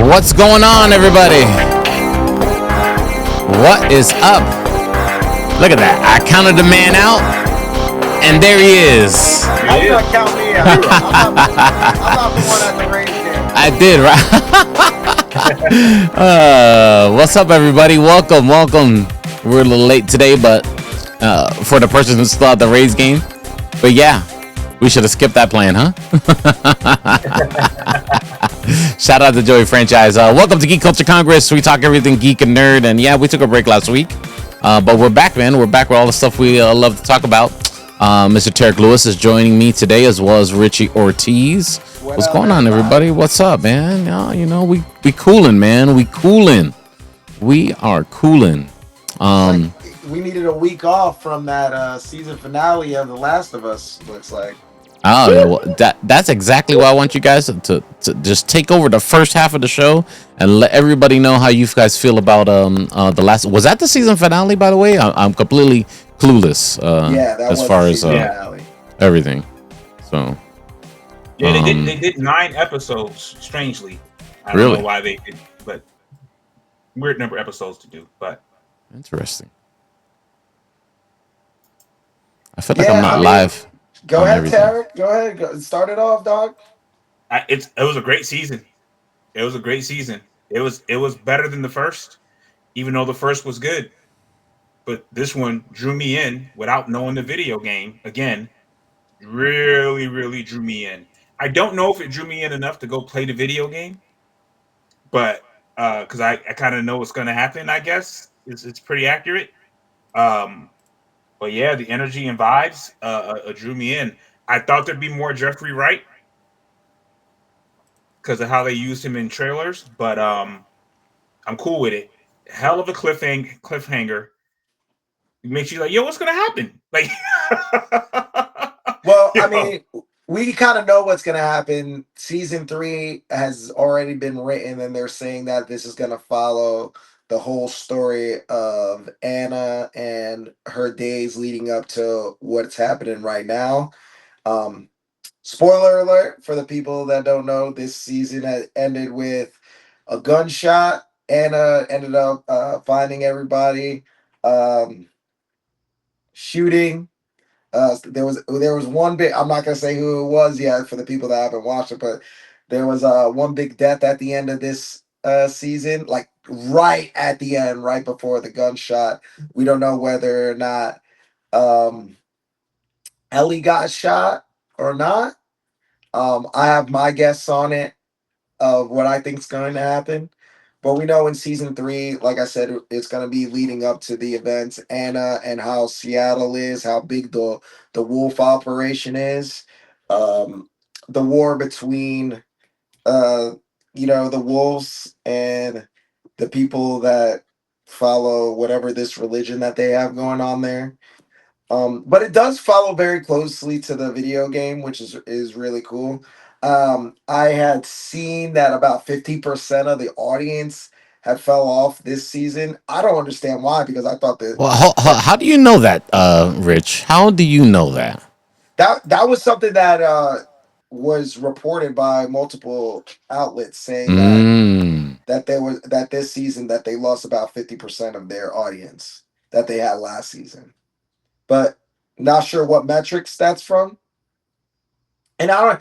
What's going on, everybody? What is up? Look at that. I counted the man out, and there he is. How you gonna count me out? I'm not the one at the race game. I did, right? What's up, everybody? Welcome. We're a little late today, but for the person who still at the Rays game. But yeah, we should have skipped that plan, huh? Shout out to Joey Franchise. Welcome to Geek Culture Congress. We talk everything geek and nerd. And yeah, we took a break last week. But we're back, man. We're back with all the stuff we love to talk about. Mr. Tarek Lewis is joining me today, as well as Richie Ortiz. What's going on, everybody? What's up, man? You know, we cooling, man. We are cooling. We needed a week off from that season finale of The Last of Us, looks like. Oh, yeah, well, that's exactly why I want you guys to just take over the first half of the show and let everybody know how you guys feel about the last. Was that the season finale, by the way? I'm completely clueless as far as everything. So yeah, they did 9 episodes. Strangely, I don't know why they did, but weird number of episodes to do. But interesting. I feel like I'm not live. Go ahead, Tarek. Go ahead. Start it off, dog. It was a great season. It was better than the first, even though the first was good. But this one drew me in without knowing the video game. Again, really, really drew me in. I don't know if it drew me in enough to go play the video game, but because I kind of know what's going to happen. I guess it's pretty accurate. But yeah, the energy and vibes drew me in. I thought there'd be more Jeffrey Wright because of how they used him in trailers, but I'm cool with it. Hell of a cliffhanger. It makes you like, yo, what's gonna happen? Like, well, I mean, we kind of know what's gonna happen. Season 3 has already been written, and they're saying that this is gonna follow the whole story of Anna and her days leading up to what's happening right now. Spoiler alert for the people that don't know, this season had ended with a gunshot. Anna ended up finding everybody, shooting. There was one big. I'm not gonna say who it was yet for the people that haven't watched it, but there was one big death at the end of this season, like right at the end, right before the gunshot. We don't know whether or not Ellie got shot or not. I have my guess on it of what I think is going to happen. But we know in season 3, like I said, it's going to be leading up to the events, Anna, and how Seattle is, how big the Wolf operation is, the war between, the wolves and the people that follow whatever this religion that they have going on there. But it does follow very closely to the video game, which is really cool. I had seen that about 50% of the audience had fell off this season. I don't understand why, because I thought that. Well, how do you know that, Rich? How do you know that? That was something that was reported by multiple outlets saying that this season that they lost about 50% of their audience that they had last season. But not sure what metrics that's from. And I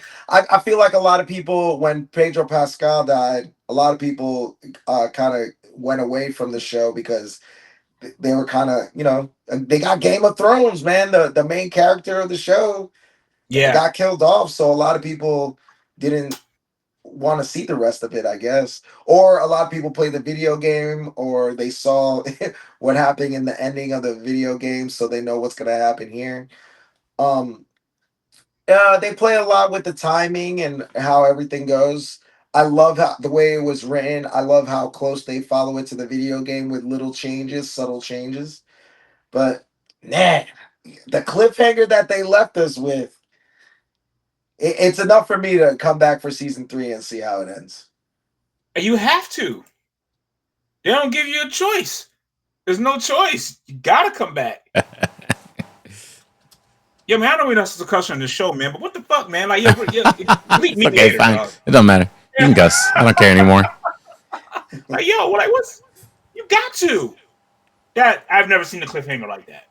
feel like a lot of people, when Pedro Pascal died, a lot of people kind of went away from the show because they were kind of, they got Game of Thrones, man. The main character of the show got killed off. So a lot of people didn't want to see the rest of it, I guess. Or a lot of people played the video game, or they saw what happened in the ending of the video game, so they know what's going to happen here. They play a lot with the timing and how everything goes. I love how the way it was written. I love how close they follow it to the video game with little changes, subtle changes. But man, the cliffhanger that they left us with, it's enough for me to come back for season 3 and see how it ends. And you have to. They don't give you a choice. There's no choice. You gotta come back. Yo, man, I know we're not supposed to cuss on this show, man, but what the fuck, man? Like, delete me Okay, later, fine. dog. It don't matter. You can cuss. I don't care anymore. Like, yo, like, what's? You got to. That I've never seen a cliffhanger like that.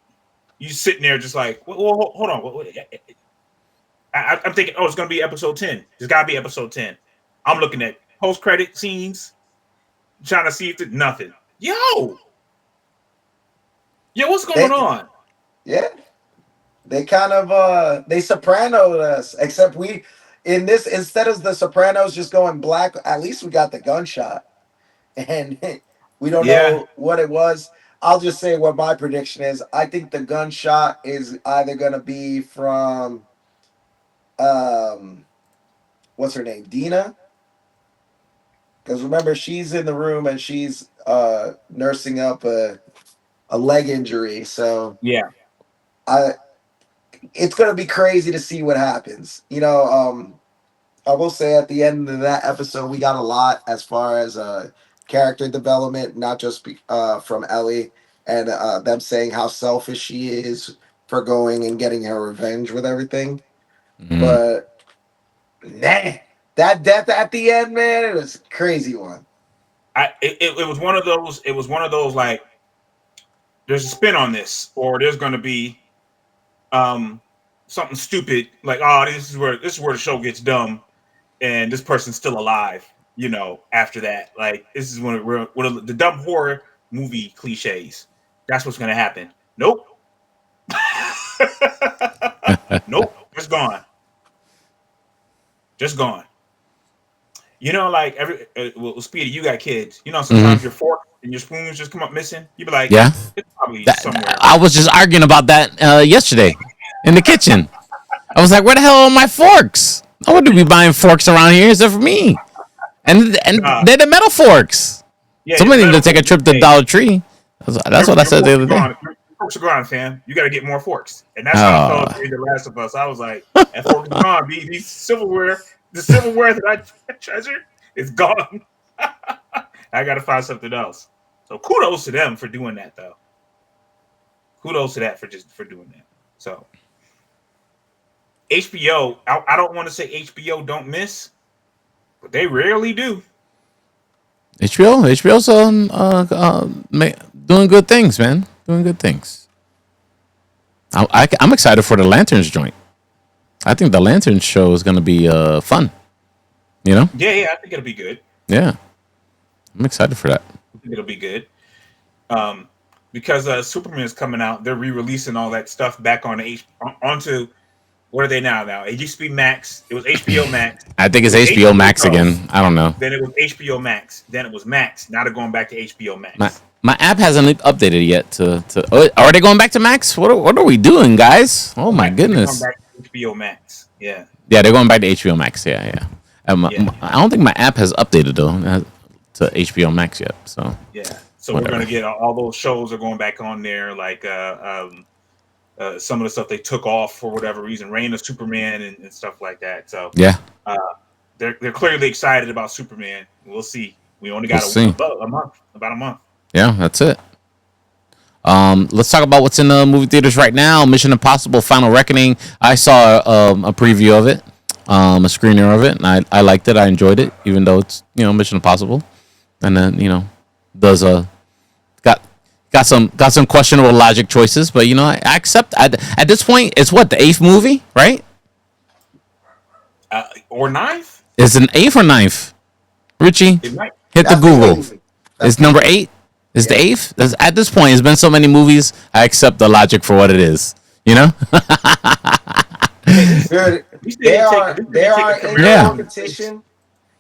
You sitting there just like, well, hold on. I'm thinking, oh, it's gonna be episode 10. It's gotta be episode 10. I'm looking at post-credit scenes, trying to see if it's nothing. Yo, what's going on? Yeah. They kind of they Soprano'd us, except we in this instead of the Sopranos just going black, at least we got the gunshot. And we don't Yeah. know what it was. I'll just say what my prediction is. I think the gunshot is either gonna be from what's her name? Dina? Because remember she's in the room and she's nursing up a leg injury. So Yeah. I it's gonna be crazy to see what happens. I will say at the end of that episode, we got a lot as far as character development, not just from Ellie and them saying how selfish she is for going and getting her revenge with everything. Mm. But man, that death at the end, man, it was a crazy one. It was one of those. It was one of those like, there's a spin on this, or there's going to be something stupid like, oh, this is where the show gets dumb, and this person's still alive. After that, like this is one of the dumb horror movie cliches. That's what's going to happen. Nope. Nope. Just gone. Just gone. Like well, Speedy, you got kids. Sometimes your fork and your spoons just come up missing. You be like, Yeah. It's probably somewhere. I was just arguing about that yesterday in the kitchen. I was like, where the hell are my forks? I wouldn't be buying forks around here except for me. And they're the metal forks. Yeah, Somebody need to take a forks. trip to Dollar Tree. That's what I said the other day. Your forks are gone, fam. You got to get more forks. And that's how I felt in The Last of Us. I was like, that fork is gone. These silverware, the silverware that I treasure is gone. I got to find something else. So kudos to them for doing that, though. Kudos to that for doing that. So HBO, I don't want to say HBO don't miss, but they rarely do. HBO's doing good things, man. Doing good things. I'm excited for the Lanterns joint. I think the Lanterns show is going to be fun. Yeah, I think it'll be good. Yeah, I'm excited for that. I think it'll be good. Because Superman is coming out, they're re-releasing all that stuff back onto. What are they now? It used to be Max. It was HBO Max. I think it's HBO Max again. I don't know. Then it was HBO Max. Then it was Max. Now they're going back to HBO Max. My app hasn't updated yet. Are they going back to Max? What are we doing, guys? Oh my goodness. They're going back to HBO Max. Yeah. Yeah, they're going back to HBO Max. Yeah. I don't think my app has updated though to HBO Max yet. So yeah. So whatever. We're gonna get all those shows are going back on there, like some of the stuff they took off for whatever reason, Reign of Superman and stuff like that. So yeah, they're clearly excited about Superman. We'll see. We only got about a month. Yeah, that's it. Let's talk about what's in the movie theaters right now. Mission Impossible: Final Reckoning. I saw a preview of it, a screener of it, and I liked it. I enjoyed it, even though it's Mission Impossible, and then does got some questionable logic choices, but I accept. At this point, it's what, the 8th movie, right? Or 9th? It's an 8th or 9th? Richie, hit the Google. It's number 8. It's the 8th. At this point, it's been so many movies. I accept the logic for what it is. They are in competition.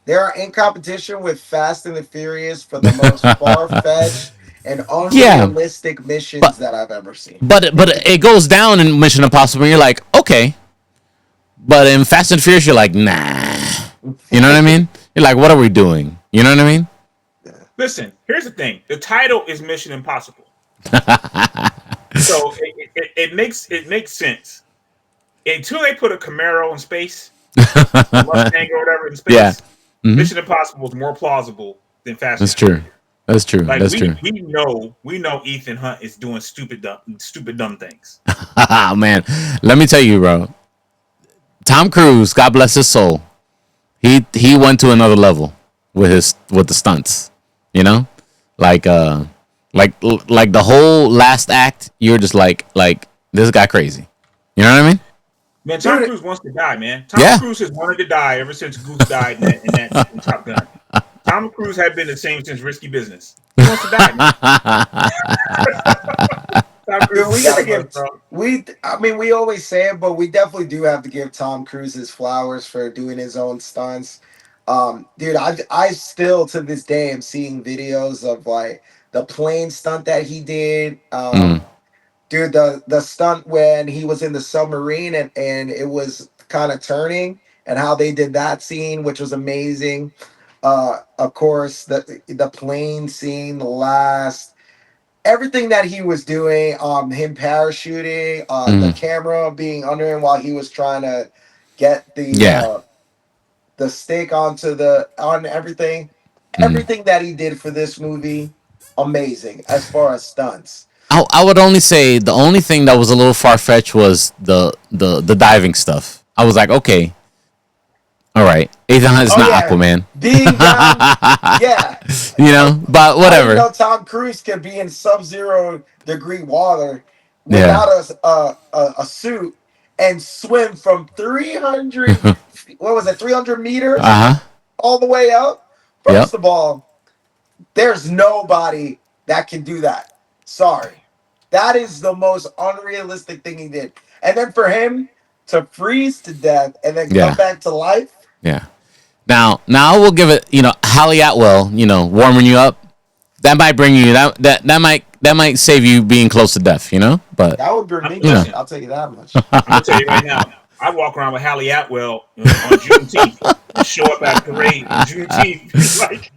They are in competition with Fast and the Furious for the most far-fetched and unrealistic missions that I've ever seen. But it goes down in Mission Impossible, and you're like, okay. But in Fast and Furious, you're like, nah. You know what I mean? You're like, what are we doing? You know what I mean? Yeah. Listen, here's the thing: the title is Mission Impossible, so it makes sense until they put a Camaro in space, a Mustang or whatever in Yeah. space. Hmm. Mission Impossible is more plausible than Fast That's and true. Furious. That's true. Like That's true. we know Ethan Hunt is doing stupid dumb things. Man, let me tell you, bro. Tom Cruise, God bless his soul. He went to another level with the stunts. You know, like like the whole last act. You're just like this guy crazy. You know what I mean? Man, Tom Dude, Cruise wants to die, man. Tom Yeah. Cruise has wanted to die ever since Goose died in Top Gun. Tom Cruise had been the same since Risky Business. He wants to die, man. Tom Cruise dude, is we sick gotta of us, give bro. I mean, we always say it, but we definitely do have to give Tom Cruise his flowers for doing his own stunts. Dude, I still to this day am seeing videos of like the plane stunt that he did. Mm, Dude, the stunt when he was in the submarine and it was kind of turning and how they did that scene, which was amazing. Of course, the plane scene, the last everything that he was doing, him parachuting, the mm, camera being under him while he was trying to get yeah. the stick onto the on everything, Mm. everything that he did for this movie, amazing as far as stunts. I would only say the only thing that was a little far fetched was the diving stuff. I was like, okay, all right, Ethan Hunt is Oh not yeah, Aquaman. being down, yeah. You know, but I didn't whatever. know Tom Cruise could be in sub-zero degree water Yeah. without a suit and swim from 300, what was it, 300 meters Uh huh. all the way up. Yep. First of all, there's nobody that can do that. Sorry. That is the most unrealistic thing he did. And then for him to freeze to death and then come Yeah. back to life, Yeah. Now we'll give it. You know, Hallie Atwell. You know, warming you up. That might bring you. That might save you being close to death. You know, but that would bring me you know. back. Listen, I'll tell you that much. I'm gonna tell you right now. I walk around with Hallie Atwell on Juneteenth and show up at a parade on Juneteenth. Like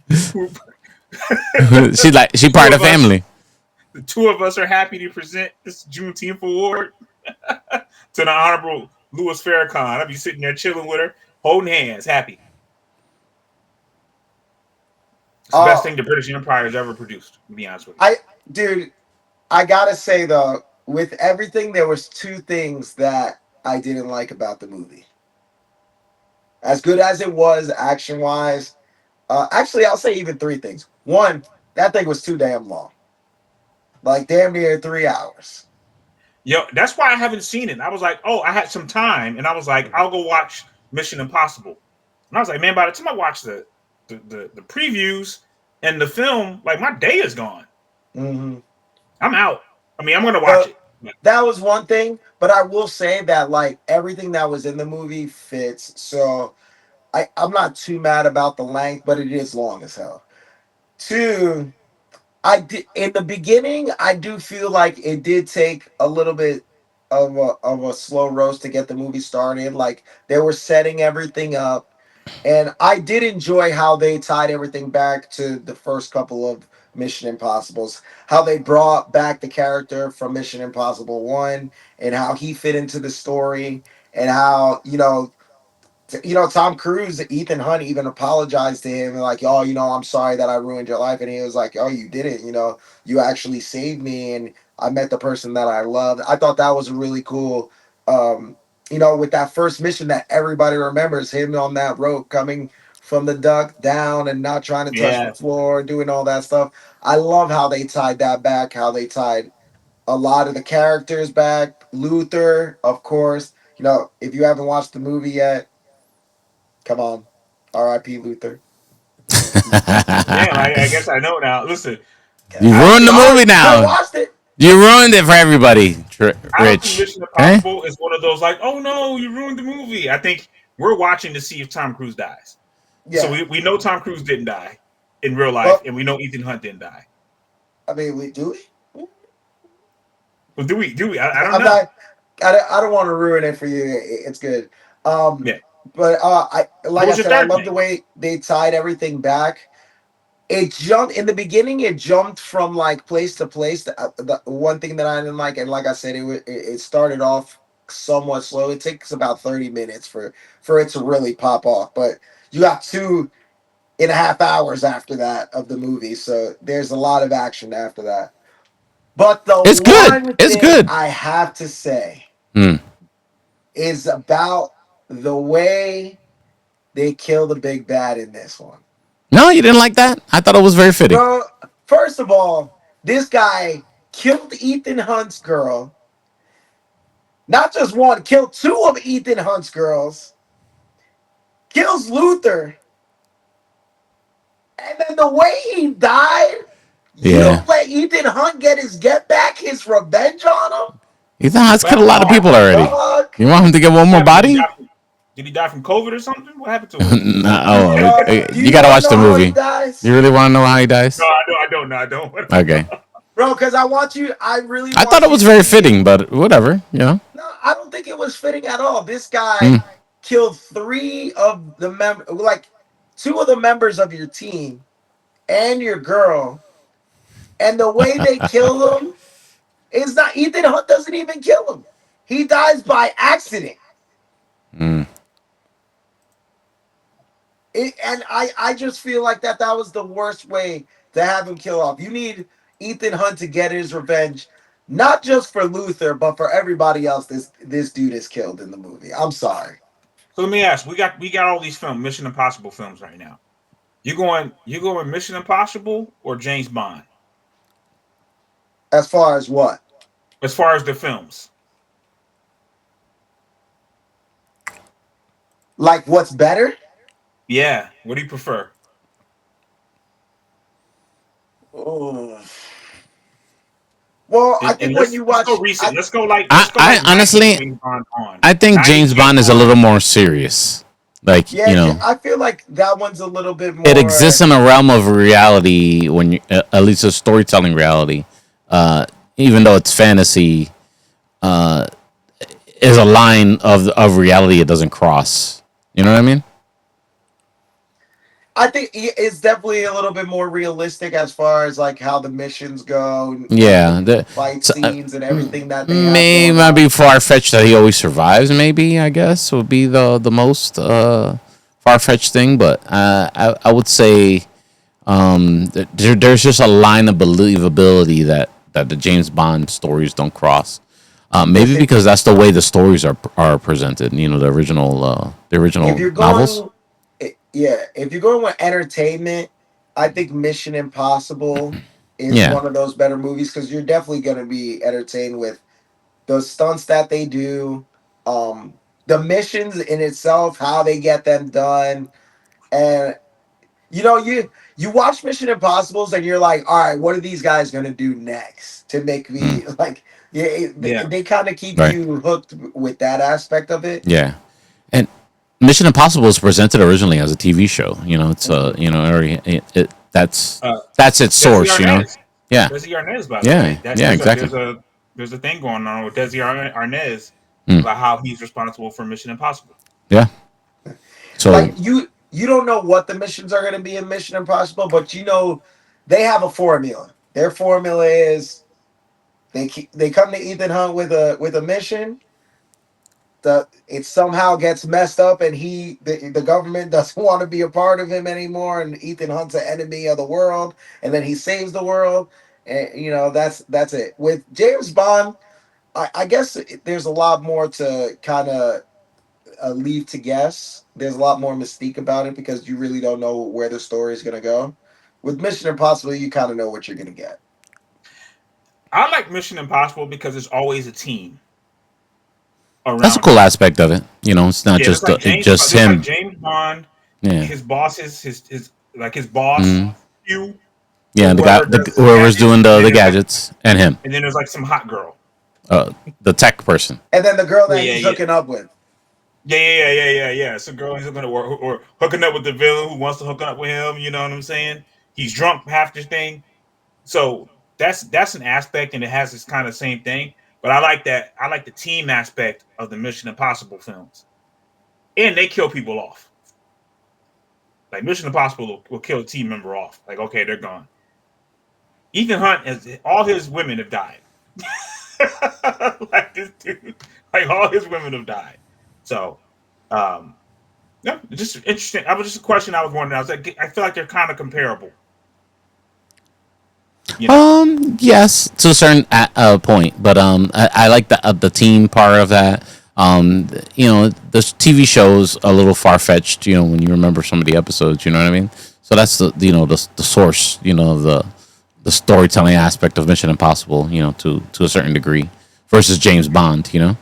She two part of of the us, family. the two of us are happy to present this Juneteenth award to the Honorable Louis Farrakhan. I'll be sitting there chilling with her, holding hands, happy. It's the best Uh, thing the British Empire has ever produced. To be honest with you. I, dude, I gotta say though, with everything, there was two things that I didn't like about the movie. As good as it was action wise, actually, I'll say even three things. One, that thing was too damn long, like damn near 3 hours. Yo, that's why I haven't seen it. I was like, oh, I had some time, and I was like, I'll go watch Mission Impossible. And I was like, man, by the time I watch the previews and the film, like my day is gone. Hmm. I'm out. I mean, I'm gonna watch So it. that was one thing, but I will say that like everything that was in the movie fits. So I'm not too mad about the length, but it is long as hell. Two, I did in the beginning. I do feel like it did take a little bit of a slow roast to get the movie started. Like they were setting everything up, and I did enjoy how they tied everything back to the first couple of Mission Impossibles. How they brought back the character from Mission Impossible One, and how he fit into the story, and how Tom Cruise, Ethan Hunt even apologized to him and like, oh, I'm sorry that I ruined your life. And he was like, oh, you didn't, you actually saved me and I met the person that I loved. I thought that was really cool. Um, with that first mission that everybody remembers, him on that rope coming from the duck down and not trying to touch the Yeah, floor, doing all that stuff. I love how they tied that back, how they tied a lot of the characters back. Luther, of course. If you haven't watched the movie yet, come on. R.I.P. Luther. damn. I guess I know now. Listen, You I don't ruined the think Sorry, movie you could have now. watched it. You ruined it for everybody, Rich. Mission Okay. Impossible is one of those like, oh no, you ruined the movie. I think we're watching to see if Tom Cruise dies. So Yeah. we know Tom Cruise didn't die in real life, But, and we know Ethan Hunt didn't die. I mean, we do it. But do we? Do we? I don't I'm know. not, I don't want to ruin it for you. It's good. Um, Yeah. but I like What I was your said, I third love the thing? way they tied everything back. It jumped in the beginning. It jumped from like place to place. The one thing that I didn't like, and like I said, it started off somewhat slow. It takes about 30 minutes for it to really pop off. But you got 2.5 hours after that of the movie, so there's a lot of action after that. But the It's good. one It's thing good. I have to say Hmm. is about the way they kill the big bad in this one. No, you didn't like that? I thought it was very fitting. Bro, first of all, this guy killed Ethan Hunt's girl. Not just one, killed two of Ethan Hunt's girls. Kills Luther. And then the way he died, you Yeah. don't let Ethan Hunt get his get back, his revenge on him? Ethan Hunt's What killed a happened to lot him? of Come people on, already. dog. You want him to get one What more happened? body? Did he die from COVID or something? What happened to him? No, oh, Do you you gotta want to watch the know how he movie. dies? You really want to know how he No, dies? I don't know. I don't. Okay. Bro, because I really I thought want it you was to very see. fitting, but whatever. You know. No, I don't think it was fitting at all. This Hmm. guy killed three of the like two of the members of your team and your girl, and the way they kill them is not. Ethan Hunt doesn't even kill him. He dies by accident. Hmm. And I just feel like that was the worst way to have him kill off. You need Ethan Hunt to get his revenge, not just for Luther, but for everybody else this dude is killed in the movie. I'm sorry. So let me ask. We got all these films, Mission Impossible films right now. You going Mission Impossible or James Bond? As far as what? As far as the films. Like what's better? Yeah. What do you prefer? Oh. Well, I And think when you let's go watch, recent. Let's go like I 90s honestly, James Bond on. I think 90s James James Bond is a Bond. little more serious. Like yeah, I feel like that one's a little bit it exists more. in a realm of reality when you, at least a storytelling reality. Uh, Even though it's fantasy, is a line of reality it doesn't cross. You know what I mean? I think it's definitely a little bit more realistic as far as like how the missions go and the Yeah. fight So, scenes and everything that they have may going might on. be far fetched that he always survives. Maybe I guess would be the most far fetched thing. But I would say there's just a line of believability that the James Bond stories don't cross. Maybe Listen, because that's the way the stories are presented. You know, the if original you're novels. going, yeah, if you're going with entertainment, I think Mission Impossible is Yeah. one of those better movies because you're definitely going to be entertained with the stunts that they do, the missions in itself, how they get them done, and you watch Mission Impossibles and you're like, all right, what are these guys going to do next to make Mm, me like? Yeah, Yeah. they kind of keep right. you hooked with that aspect of it. Yeah. And Mission Impossible was presented originally as a TV show. You know, it's Mhm. that's Uh, that's its Desi source. You know. Arnaz. Yeah. Desi Arnaz, by the Yeah. way. That Yeah. Exactly. there's a thing going on with Desi Arnaz Mm, about how he's responsible for Mission Impossible. yeah. So Like you don't know what the missions are going to be in Mission Impossible, but they have a formula. Their formula is they come to Ethan Hunt with a mission. It somehow gets messed up, and the government doesn't want to be a part of him anymore, and Ethan Hunt's an enemy of the world, and then he saves the world, and that's it. With James Bond, I guess there's a lot more to kind of leave to guess. There's a lot more mystique about it because you really don't know where the story is gonna go. With Mission Impossible, you kind of know what you're gonna get. I like Mission Impossible because there's always a team that's a around cool him. aspect of it. You know, it's not Yeah, just just Just like him. James Bond, Yeah. his bosses, his like his boss, Mm, you yeah. or The guy, whoever does the whoever's gadgets, doing the gadgets, and him, and then there's like some hot girl. the tech person. And then the girl Yeah, that yeah, he's yeah. hooking up with. Yeah. Some girl he's hooking up or hooking up with the villain who wants to hook up with him. You know what I'm saying? He's drunk half the thing. So that's an aspect, and it has this kind of same thing. But I like that. I like the team aspect of the Mission Impossible films. and they kill people off. Like Mission Impossible will kill a team member off. Like, okay, they're gone. Ethan Hunt all his women have died. Like this dude, like all his women have died. So, yeah, just interesting. I was just a question I was wondering. I was like, I feel like they're kind of comparable. You know? Yes, to a certain point, but I like the team part of that. The TV show's a little far fetched. When you remember some of the episodes, you know what I mean. So that's the source. The storytelling aspect of Mission Impossible. To a certain degree, versus James Bond. Yeah.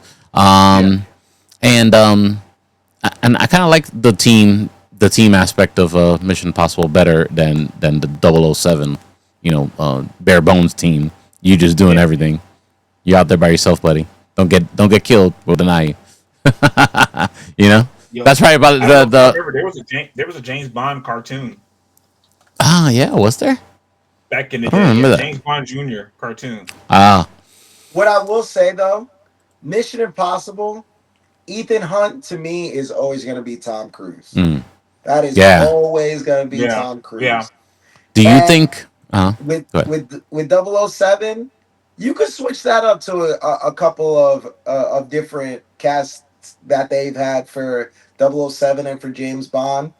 And I kind of like the team aspect of Mission Impossible better than the 007 bare bones team. You just doing everything. You're out there by yourself, buddy. Don't get killed. We'll deny you. Yo, That's right about there was a James Bond cartoon. Yeah, was there? Back in the I don't day. remember Yeah, that. James Bond Jr. cartoon. What I will say though, Mission Impossible, Ethan Hunt to me is always going to be Tom Cruise. That is always going to be Tom Cruise. Yeah. Do you think with 007, you could switch that up to a couple of different casts that they've had for 007 and for James Bond.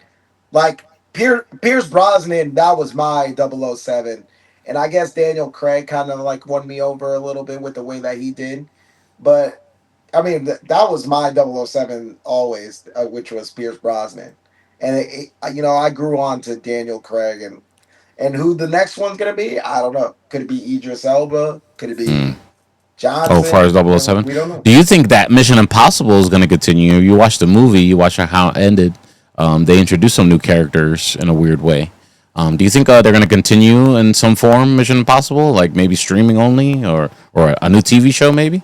Like Pierce Brosnan, that was my 007. And I guess Daniel Craig kind of like won me over a little bit with the way that he did. But I mean, that was my 007 always, which was Pierce Brosnan. And I grew on to Daniel Craig, and who the next one's gonna be, I don't know. Could it be Idris Elba? Could it be Johnson? As far as 007? We don't know. Do you think that Mission Impossible is going to continue? You watch the movie, you watch how it ended. They introduced some new characters in a weird way. Do you think they're going to continue in some form, Mission Impossible, like maybe streaming only, or a new TV show, maybe?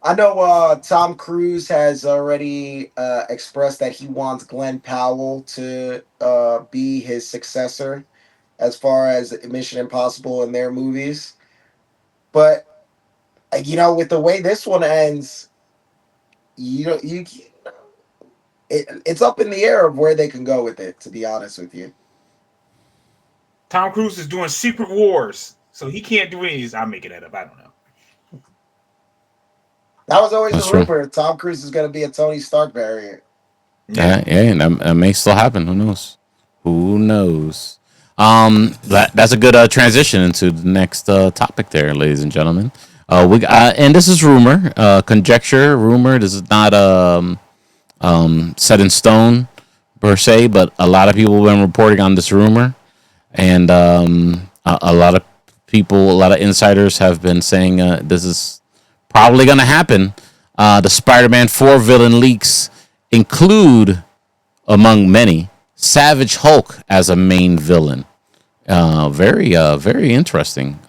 I know Tom Cruise has already expressed that he wants Glenn Powell to be his successor as far as Mission Impossible and their movies. But with the way this one ends, it's up in the air of where they can go with it. To be honest with you, Tom Cruise is doing Secret Wars, so he can't do any of these. I'm making that up. I don't know. That was always the rumor. Tom Cruise is going to be a Tony Stark variant. Yeah, and that may still happen. Who knows? That's a good transition into the next topic there, ladies and gentlemen. And this is rumor, conjecture, rumor. This is not set in stone per se, but a lot of people have been reporting on this rumor, and a lot of people, a lot of insiders have been saying this is probably going to happen. The Spider-Man 4 villain leaks include, among many, Savage Hulk as a main villain. Very interesting.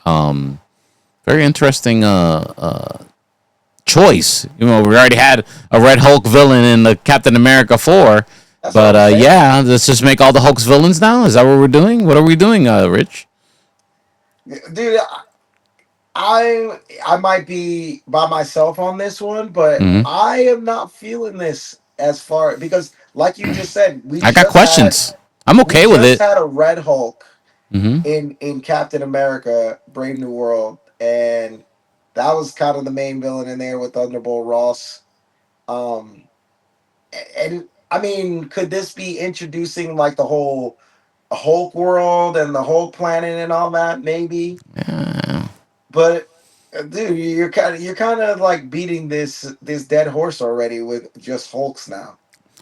Very interesting choice. We already had a Red Hulk villain in the Captain America 4. But let's just make all the Hulk's villains now. Is that what we're doing? What are we doing, Rich? Dude, I might be by myself on this one, but I am not feeling this as far because, like you just said, I got questions. I'm okay with it. We just had a Red Hulk in Captain America: Brave New World, and that was kind of the main villain in there with Thunderbolt Ross. And I mean, could this be introducing like the whole Hulk world and the Hulk planet and all that? Maybe. But dude, you're kind of like beating this dead horse already with just Hulks now.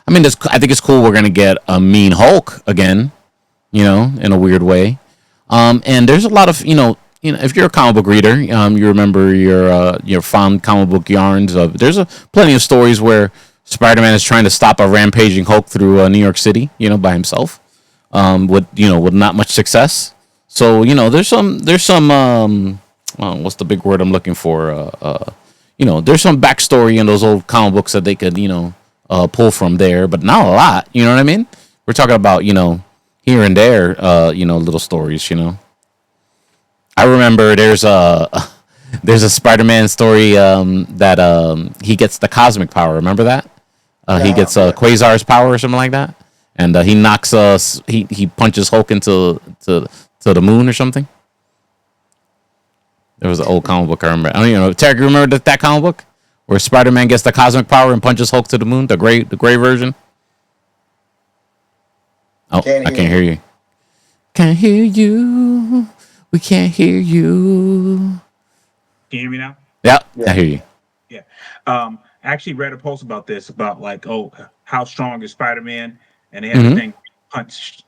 I mean, I think it's cool. We're gonna get a mean Hulk again, in a weird way. And there's a lot of if you're a comic book reader, you remember your fond comic book yarns. There's plenty of stories where Spider-Man is trying to stop a rampaging Hulk through New York City, by himself, with not much success. So there's some what's the big word I'm looking for? There's some backstory in those old comic books that they could pull from there, but not a lot. You know what I mean? We're talking about here and there, little stories. I remember there's a Spider-Man story that he gets the cosmic power. Remember that? He gets Quasar's power or something like that, and he knocks he punches Hulk into to the moon or something. There was an old comic book I remember. I don't even know. Tarek, you remember that comic book where Spider-Man gets the cosmic power and punches Hulk to the moon? The gray version. Oh, I can't hear you. Can't hear you. We can't hear you. Can you hear me now? Yeah, I hear you. Yeah. I actually read a post about this, about like, how strong is Spider-Man? And they had the thing punch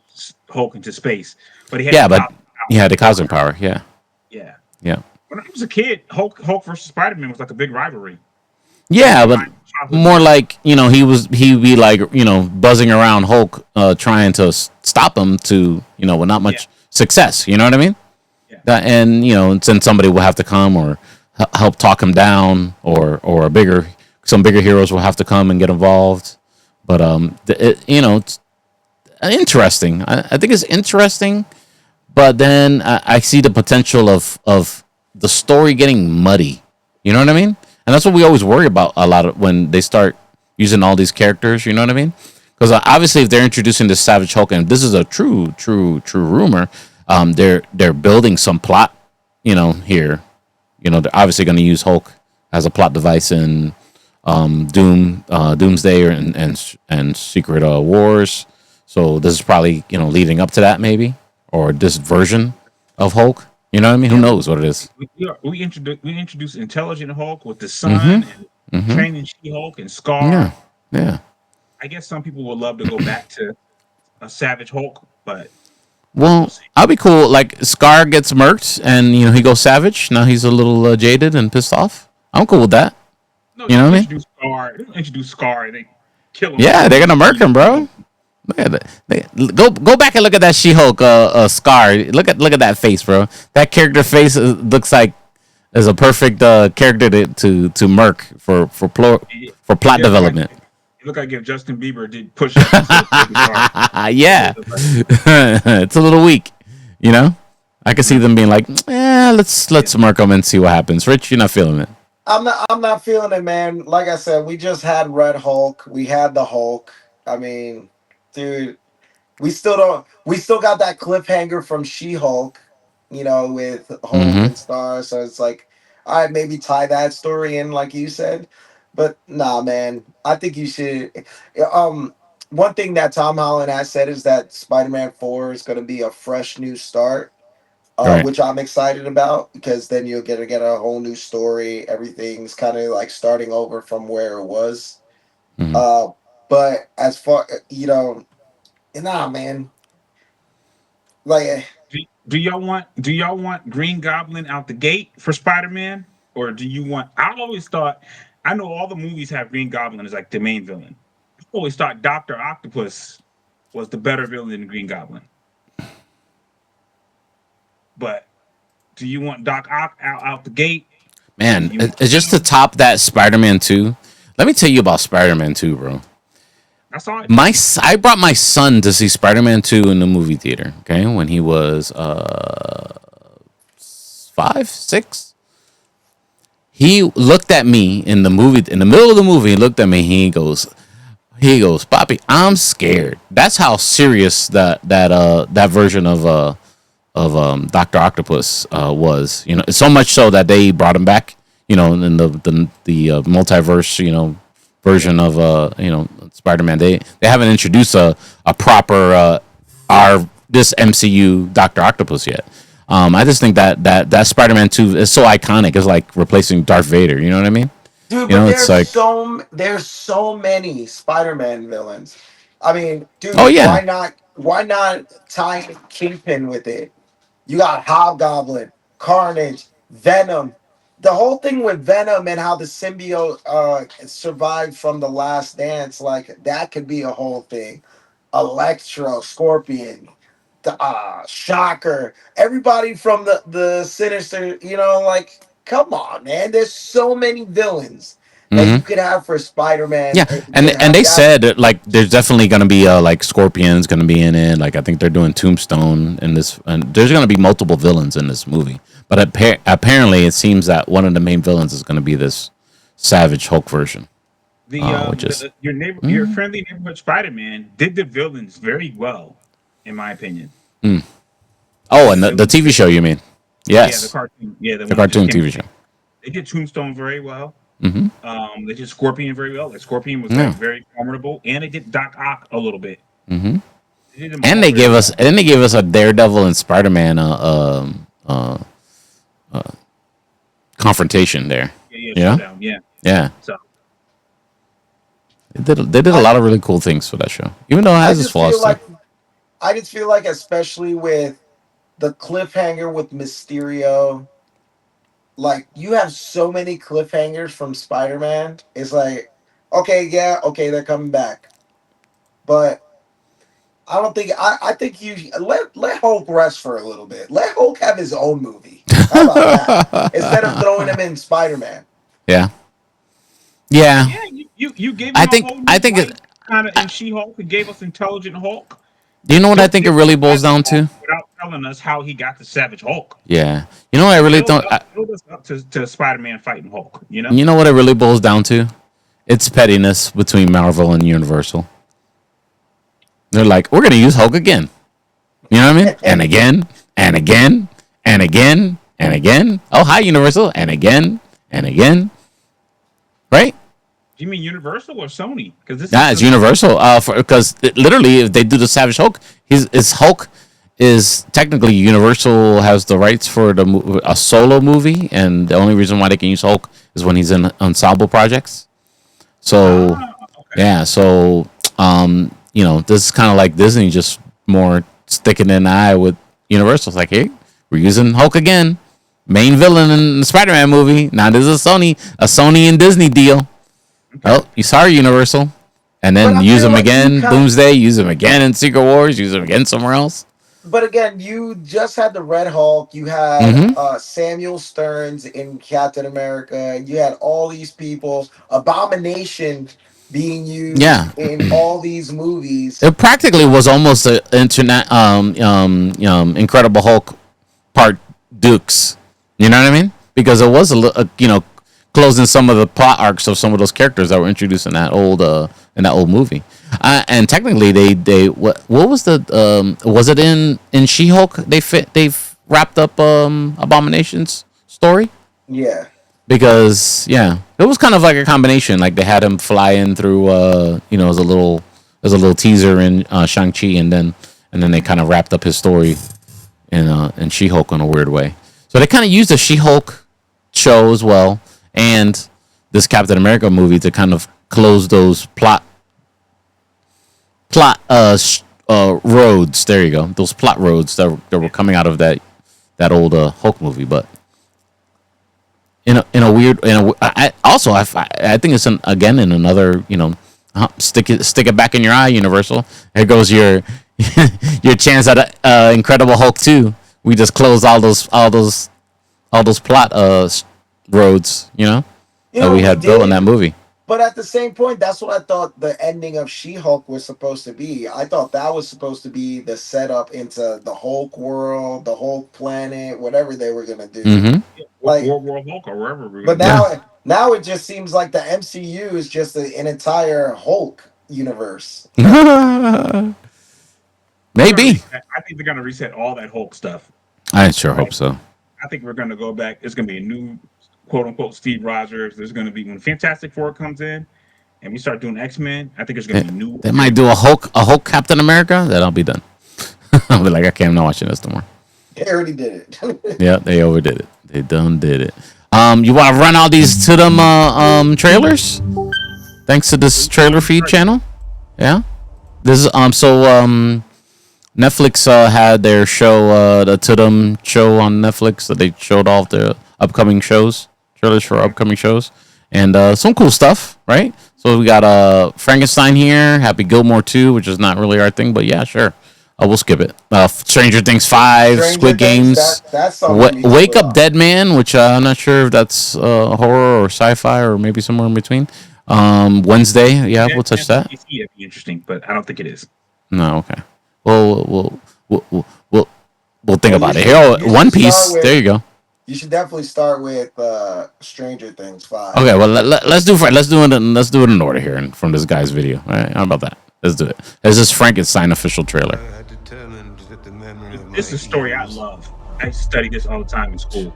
Hulk into space. But he had the cosmic power. Yeah. Yeah. Yeah. When I was a kid, Hulk versus Spider-Man was like a big rivalry. Yeah, but more like, he'd be like, buzzing around Hulk, trying to stop him to, with not much success. You know what I mean? Yeah. And then somebody will have to come or help talk him down, or some bigger heroes will have to come and get involved. But it's interesting. I think it's interesting, but then I see the potential of the story getting muddy. You know what I mean? And that's what we always worry about a lot of when they start using all these characters. You know what I mean? Because obviously, if they're introducing this Savage Hulk, and this is a true rumor, they're building some plot. Here, they're obviously going to use Hulk as a plot device in Doomsday and Secret Wars. So this is probably leading up to that, maybe, or this version of Hulk. You know what I mean? Who knows what it is? We introduced Intelligent Hulk with the Sun and Training She-Hulk and Scar. Yeah. I guess some people would love to go back to a Savage Hulk, but I'll be cool. Like Scar gets murked, and he goes savage. Now he's a little jaded and pissed off. I'm cool with that. No, you know what I mean? Introduce Scar, and they kill him. Yeah, they're gonna murk him, bro. Go back and look at that She-Hulk Scar. Look at that face, bro. That character face looks like is a perfect character to murk for plot development. It looked like if Justin Bieber did push-ups. Yeah, it's a little weak. I can see them being like, let's murk him and see what happens. Rich, you're not feeling it. I'm not feeling it, man. Like I said, we just had Red Hulk. We had the Hulk. I mean, dude, we still got that cliffhanger from She-Hulk, with Hulk and Star. So it's like, all right, maybe tie that story in, like you said. But nah, man, I think you should. One thing that Tom Holland has said is that Spider-Man 4 is going to be a fresh new start, Right. which I'm excited about, because then you'll get a whole new story. Everything's kind of like starting over from where it was. But as far nah, man. Like, do y'all want Green Goblin out the gate for Spider-Man, or do you want? I always thought, I know all the movies have Green Goblin as like the main villain. I always thought Dr. Octopus was the better villain than Green Goblin. But do you want Doc Ock out the gate? Man, it's just to top that Spider-Man 2. Let me tell you about Spider-Man 2, bro. I saw it. I brought my son to see Spider-Man 2 in the movie theater, okay, when he was 5, 6. He looked at me in the middle of the movie. He looked at me. He goes, Poppy, I'm scared. That's how serious that version of Dr. Octopus was. It's so much so that they brought him back. In the multiverse, version of Spider-Man. They haven't introduced a proper this MCU Dr. Octopus yet. I just think that Spider-Man 2 is so iconic. It's like replacing Darth Vader. You know what I mean? Dude, but there's so many Spider-Man villains. I mean, dude, why not tie Kingpin with it? You got Hobgoblin, Carnage, Venom. The whole thing with Venom and how the symbiote survived from the Last Dance, like that could be a whole thing. Electro, Scorpion, Shocker, everybody from the Sinister. Like, come on, man. There's so many villains that you could have for Spider-Man. Yeah, and they said like there's definitely gonna be like Scorpion's gonna be in it. Like I think they're doing Tombstone in this, and there's gonna be multiple villains in this movie. But apparently, it seems that one of the main villains is gonna be this Savage Hulk version. which is your friendly neighborhood Spider-Man did the villains very well, in my opinion. mm. Did Oh, the and the villains TV show, you mean? Yeah, the Yes, cartoon. Yeah, the the one that just cartoon came TV out. show. They did Tombstone very well. Hmm. They did Scorpion very well. Like Scorpion was like Yeah. very formidable, and they did Doc Ock a little bit. Hmm. They did them And all they very gave us, well. and then they gave us a Daredevil and Spider Man confrontation there. Yeah, yeah, Yeah, showdown. Yeah. yeah. So They did a I lot of really cool things for that show, even though it I has its just feel flaws too. like I just feel like especially with the cliffhanger with Mysterio, like you have so many cliffhangers from Spider-Man. It's like, okay, yeah, okay, they're coming back, but I don't think I think you let Hulk rest for a little bit. Let Hulk have his own movie. How about that? Instead of throwing him in Spider-Man. Yeah, yeah. yeah, you gave I him a think whole I new think life, it. kind of I, in She-Hulk. He gave us Intelligent Hulk. do you know what I think it Didn't really give boils us down Hulk to? without telling us how he got the Savage Hulk. Yeah, you know what I really don't. Build us up to Spider-Man fighting Hulk. You know. You know what it really boils down to? It's pettiness between Marvel and Universal. They're like, we're gonna use Hulk again. You know what I mean? And again, and again, and again, and again. Oh, hi, Universal, and again, and again. Right? You mean Universal or Sony? Because this is Yeah, it's Universal. Because literally, if they do the Savage Hulk, his Hulk is technically Universal has the rights for a solo movie, and the only reason why they can use Hulk is when he's in ensemble projects. So okay. yeah, so this is kind of like Disney just more sticking in the eye with Universal. It's like, hey, we're using Hulk again, main villain in the Spider-Man movie. Now this is a Sony and Disney deal. Okay. Oh, you sorry, Universal. And But then I use feel them like again, Doomsday. Use them again in Secret Wars. Use them again somewhere else. but again, you just had the Red Hulk. You had Mm-hmm. Samuel Stearns in Captain America. You had all these people. Abomination being used Yeah, in all these movies. it practically was almost an internet Incredible Hulk part Dukes. You know what I mean? Because it was closing some of the plot arcs of some of those characters that were introduced in that old movie. And technically, they what was the was it in She Hulk? They've wrapped up Abomination's story. Yeah. Because yeah, it was kind of like a combination. Like they had him fly in through as a little teaser in Shang-Chi, and then they kind of wrapped up his story in She-Hulk in a weird way. So they kind of used the She-Hulk show as well and this Captain America movie to kind of close those plot roads. There you go. Those plot roads that were coming out of that old Hulk movie, but in a weird I think it's again in another stick it back in your eye, Universal. There goes your your chance at Incredible Hulk 2. We just closed all those plot roads, that we had built in that movie. But at the same point, that's what I thought the ending of She-Hulk was supposed to be. I thought that was supposed to be the setup into the Hulk world, the Hulk planet, whatever they were gonna do. Mm-hmm. Like, War Hulk or wherever we're but gonna Yeah. now it just seems like the MCU is just an entire Hulk universe. Maybe. I think they're gonna reset all that Hulk stuff. I sure Right? hope so. I think we're gonna go back. It's gonna be a new quote unquote Steve Rogers. There's gonna be when Fantastic Four comes in and we start doing X-Men, I think there's gonna They, be new they might do a Hulk Captain America. Then I'll be done. I'll be like, okay, I'm not watching this no more. They already did it. Yeah, they overdid it. They done did it. You want to run all these to them trailers? Thanks to this trailer feed channel. Yeah. This is Netflix had their show, the Tudum show on Netflix that they showed off their upcoming shows, trailers for upcoming shows, and some cool stuff, right? So we got Frankenstein here, Happy Gilmore 2, which is not really our thing, but yeah, sure. We'll skip it. Stranger Things 5, Stranger Squid Things, Games, that's something we Wake put Up on. Dead Man, which I'm not sure if that's horror or sci-fi or maybe somewhere in between. Wednesday, yeah, we'll touch that. It'd be interesting, but I don't think it is. No, okay. We'll think Well, about it. Here, you One should start Piece. with There you go. You should definitely start with Stranger Things 5. Okay, well let's do it in order here and from this guy's video. All right, how about that? Let's do it. This is Frankenstein official trailer. This is a story I love. I study this all the time in school.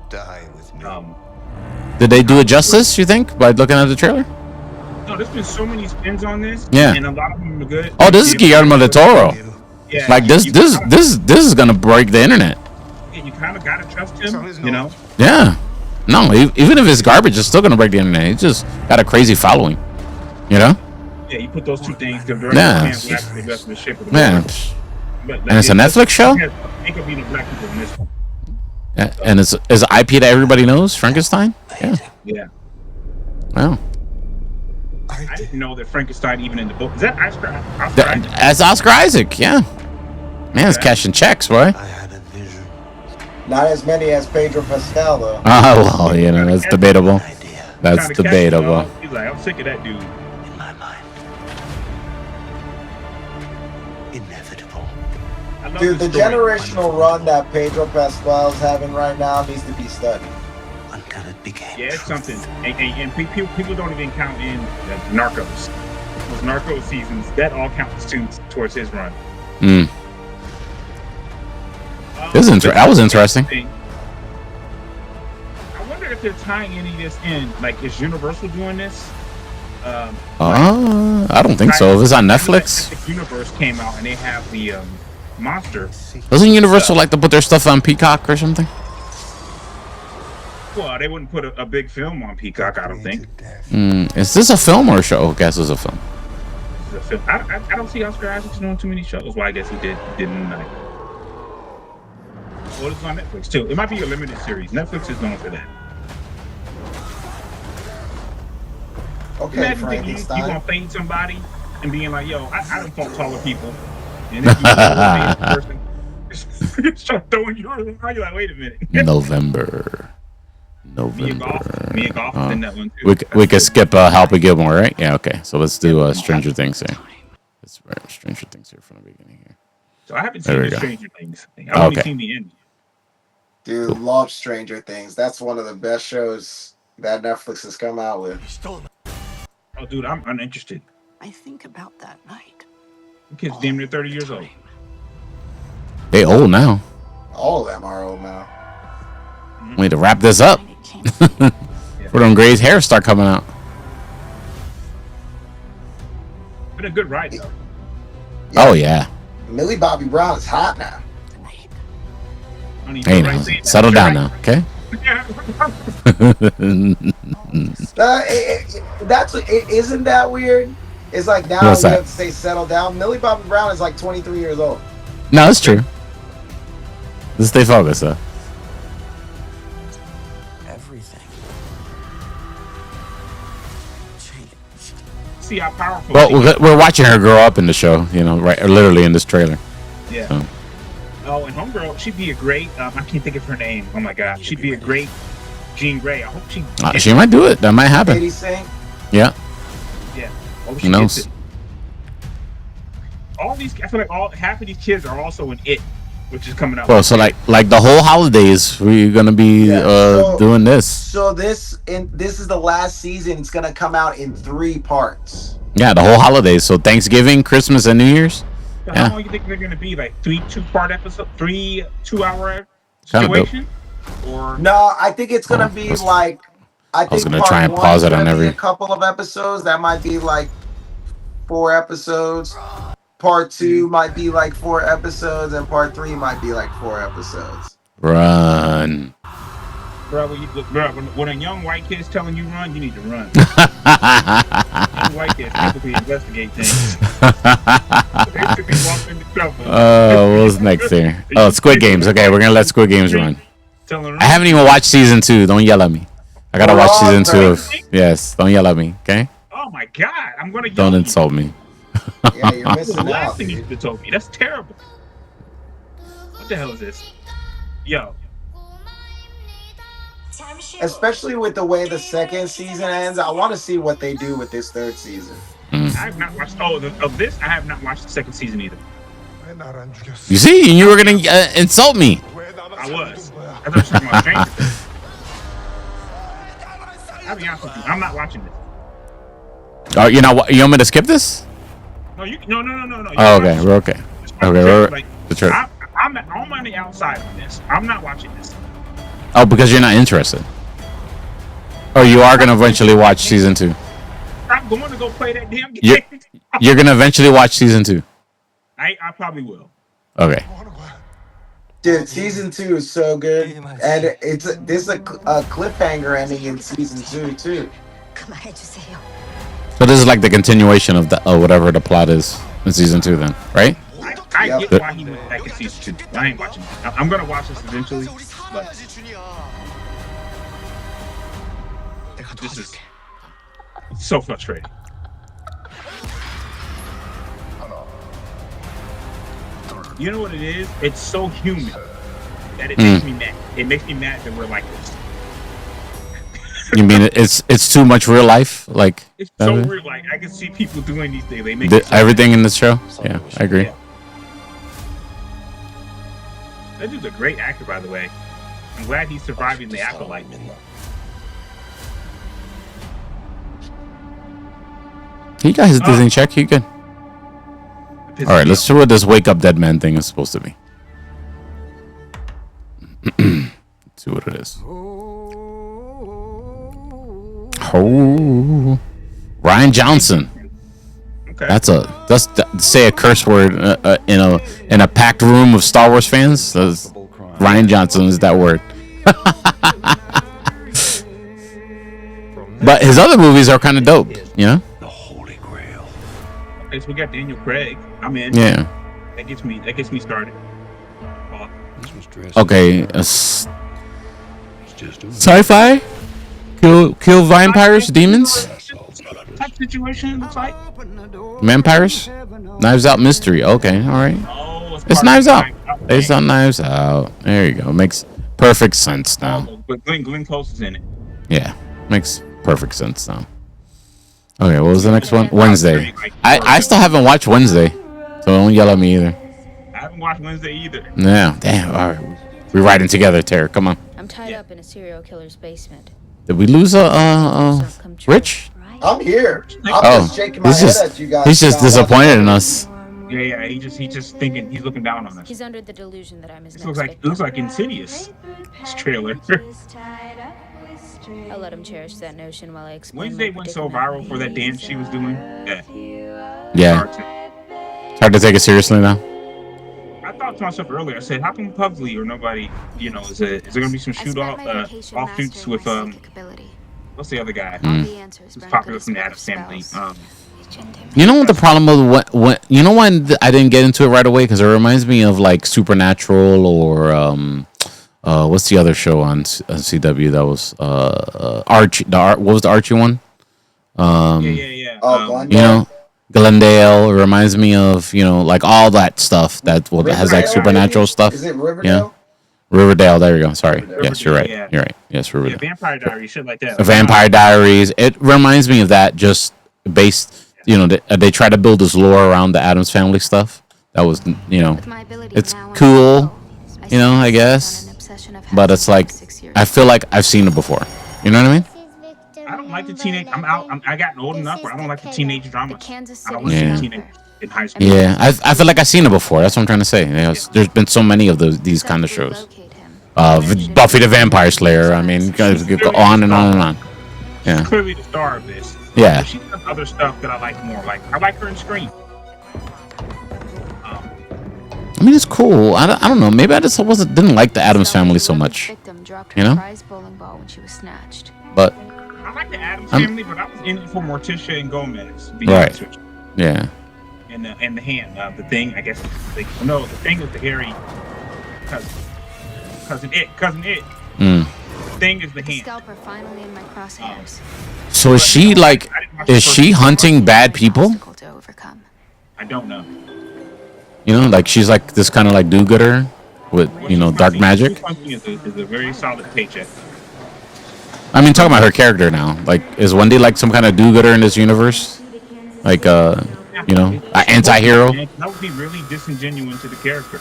Did they do it justice? You think by looking at the trailer? No, there's been so many spins on this. Yeah, and a lot of them are good. Oh, this is Guillermo del Toro. Yeah, like this is gonna break the internet. Yeah, you kind of gotta trust him. You know. Yeah. No, even if it's garbage, it's still gonna break the internet. He just got a crazy following. You know. Yeah, you put those two things together. Yeah. Man. And it's a Netflix show. Think of being black people in this one. Yeah, and it's an IP that everybody knows, Frankenstein. Yeah. Yeah. Wow. I didn't know that Frankenstein even in the book. Is that Oscar Isaac? That's Oscar Isaac. Yeah. Man, it's cashing checks, boy. Not as many as Pedro Pascal, though. Oh, well, you know, that's debatable. That's debatable. He's like, I'm sick of that dude. In my mind. Inevitable. Dude, the generational run that Pedro Pascal's having right now needs to be studied. Until it became it's something. And people don't even count in Narcos. Those Narcos seasons, that all counts towards his run. Hmm. That was interesting. I wonder if they're tying any of this in. Like, is Universal doing this? I don't think so. If it's on Netflix. Netflix Universe came out and they have the monster. Doesn't Universal like to put their stuff on Peacock or something? Well, they wouldn't put a big film on Peacock, I don't think. Is this a film or a show? I guess it's a film. It's a film. I don't see Oscar Isaac doing too many shows. Well, I guess he didn't like. Well, it's on Netflix too. It might be a limited series. Netflix is known for that. Okay, imagine Frankenstein. You gonna fade somebody and being like, "Yo, I don't fought taller people," and then you person start throwing yours around. You're like, "Wait a minute." November. Mia Goth is in that one too. We could skip Happy Gilmore, right? Yeah. Okay. So let's do Stranger Things here. Let's write Stranger Things here from the beginning here. So I haven't seen the Stranger Things thing. I've only seen the end. Dude, love Stranger Things. That's one of the best shows that Netflix has come out with. Oh, dude, I'm uninterested. I think about that night. The kid's damn near 30 years old. They old now. All of them are old now. We need to wrap this up. For them Gray's hair start coming out. Been a good ride though. Oh yeah. Millie Bobby Brown is hot now. Hey, now, settle down now, okay? Isn't that weird? It's like now What's we that? have to say settle down. Millie Bobby Brown is like 23 years old. No, it's true. Let's stay focused, though. Everything changed. See how powerful. Well, we're watching her grow up in the show, you know, right? Or literally in this trailer. Yeah. So. Oh, and homegirl, she'd be a great. I can't think of her name. Oh my god, she'd be a great Jean Grey. I hope she. She might do it. That might happen. Katie Singh? Yeah. Yeah. Who knows? All these, I feel like half of these kids are also in It, which is coming out. Well, so like the whole holidays, we're gonna be doing this. So this is the last season. It's gonna come out in 3 parts. Yeah, the whole holidays. So Thanksgiving, Christmas, and New Year's. So yeah. How long do you think they're gonna be? Like 3 2-part episode, 3 2-hour Kinda situation? Or no, I think it's gonna be like. I was think gonna try and pause it on every. A couple of episodes. That might be like 4 episodes. Part 2 might be like 4 episodes, and part 3 might be like 4 episodes. Run. Bro, when a young white kid's telling you run, you need to run. Young white kids typically investigate things. They should be walking into trouble. What's next here? Oh, Squid Games. Okay, we're gonna let Squid Games run. I haven't even watched season 2. Don't yell at me. I gotta watch season 2. Yes, don't yell at me. Okay. Oh my god, I'm gonna. Don't insult me. Yeah, you're missing the out. last thing you should have told me. That's terrible. What the hell is this? Yo. Especially with the way the 2nd season ends, I want to see what they do with this 3rd season. I have not watched of this. I have not watched the 2nd season either. You see, you were gonna insult me. I was. I thought you were talking about Stranger Things. I'll be honest with you. I'm not watching this. Oh, you want me to skip this? No. You Oh, okay, we're okay. Okay, we're like, the truth. I'm on the outside on this. I'm not watching this. Oh, because you're not interested. Or you are gonna eventually watch season 2. I'm going to go play that damn game. You're gonna eventually watch season 2. I probably will. Okay. Dude, season 2 is so good, and there's a cliffhanger ending in season 2 too. So this is like the continuation of the whatever the plot is in season 2, then, right? I Yep. get why he went back in season 2. I ain't watching it. I'm gonna watch this eventually, but this is so frustrating. You know what it is? It's so human that it makes me mad. It makes me mad that we're like this. You mean it's too much real life? Like It's so real. Like I can see people doing these things. They make everything in this show. Yeah, I agree. Yeah. That dude's a great actor, by the way. I'm glad he's surviving the acolyte. He got his Disney check. He good. All right, let's see what this wake up dead man thing is supposed to be. Let's see what it is. Oh, Ryan Johnson. Okay. That's say a curse word in a packed room of Star Wars fans. Ryan Johnson is that word. But his other movies are kind of dope, you know. Okay, so we got Daniel Craig. I'm in. Yeah. That gets me started. Okay. Sci-fi. Kill vampires, demons. Type situation looks like. Vampires. Knives Out mystery. Okay. All right. Oh, It's Knives Out. Based on Knives Out. There you go. Makes perfect sense now. But Glenn Close is in it. Yeah. Makes perfect sense now. Okay, what was the next one? Wednesday. I still haven't watched Wednesday, so don't yell at me either. I haven't watched Wednesday either. Yeah, damn. All right, we're riding together, Tara. Come on. I'm tied up in a serial killer's basement. Did we lose Rich? I'm here. I'm Oh, just shaking my head at you guys. he's just disappointed in us. Yeah. He just thinking he's looking down on us. He's under the delusion that I'm his This next looks like victim. Insidious. This trailer. I'll let him cherish that notion while I explain. Wednesday my went so predicament. viral for that dance she was doing. Yeah. Yeah, it's hard to take it seriously now. I thought to myself earlier. I said, "How come Pugsley or nobody? Is there gonna be some I spent my vacation offshoots mastering with my psychic ability. what's the other guy? All the answers Who's Brennan popular could from the expect Addams of family? spells. You know what the problem with what you know why I didn't get into it right away, because it reminds me of like Supernatural or what's the other show on CW that was Archie? What was the Archie one? Yeah. Oh, Glendale. You know, Glendale. It reminds me of like all that stuff that has like Riverdale? supernatural stuff. Is it Riverdale? Riverdale. There you go. Sorry. Riverdale, Yes, you're right. yeah. You're right. Yes, Riverdale. Vampire Diaries, shit like that. The Vampire Diaries. It reminds me of that, just based. They try to build this lore around the Addams Family stuff. That was, With my abilities it's now under cool, control, I I guess. on an obsession I've But had it's like, for 6 years. I feel like I've seen it before. You know what I mean? I don't like the teenage. I'm out. I gotten old enough where I don't like the teenage drama. Kansas I don't City want to see Yeah. teenage in high school. Yeah, I feel like I've seen it before. That's what I'm trying to say. There's been so many of these kind of shows. Buffy the Vampire Slayer. I mean, you guys could go on and on and on. Yeah. Clearly the star of this. Yeah. But she does other stuff that I like more. Like I like her in Scream. I mean, it's cool. I don't know. Maybe I just didn't like the Addams Family so much. You know? But I like the Addams Family, but I was in it for Morticia and Gomez. To be Right. honest with you. yeah. And the hand, the thing. I guess the thing with the hairy cousin it. Mm. The thing is the hand. Scalper finally in my crosshairs. So is she like? Is she hunting bad people? Obstacle to overcome. I don't know. Like she's like this kind of like do-gooder with dark magic. Is a very solid paycheck. I mean, talking about her character now. Like, is Wendy like some kind of do-gooder in this universe? Like, an anti-hero? That would be really disingenuous to the character.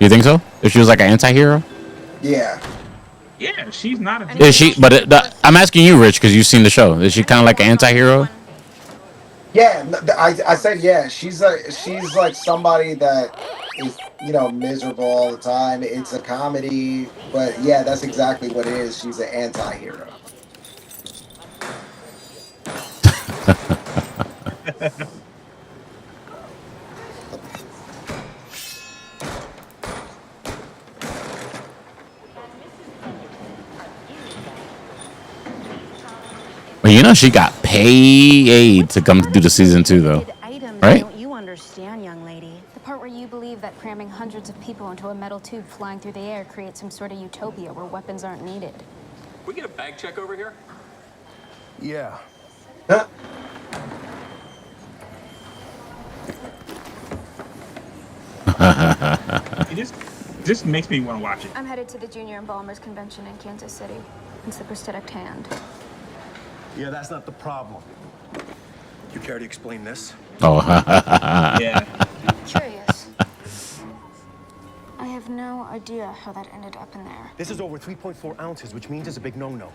You think so? If she was like an anti-hero? Yeah. Yeah, she's not a. Is she? But I'm asking you, Rich, because you've seen the show. Is she kind of like an anti-hero? Yeah, I said yeah. She's like somebody that is miserable all the time. It's a comedy, but yeah, that's exactly what it is. She's an anti-hero. Well, she got paid to come do the season 2, though. Right? Don't you understand, young lady? The part where you believe that cramming hundreds of people into a metal tube flying through the air creates some sort of utopia where weapons aren't needed. We get a bag check over here? Yeah. This makes me want to watch it. I'm headed to the Junior Embalmers Convention in Kansas City. It's the prosthetic hand. Yeah, that's not the problem. You care to explain this? Oh. Yeah. Curious. I have no idea how that ended up in there. This is over 3.4 ounces, which means it's a big no-no.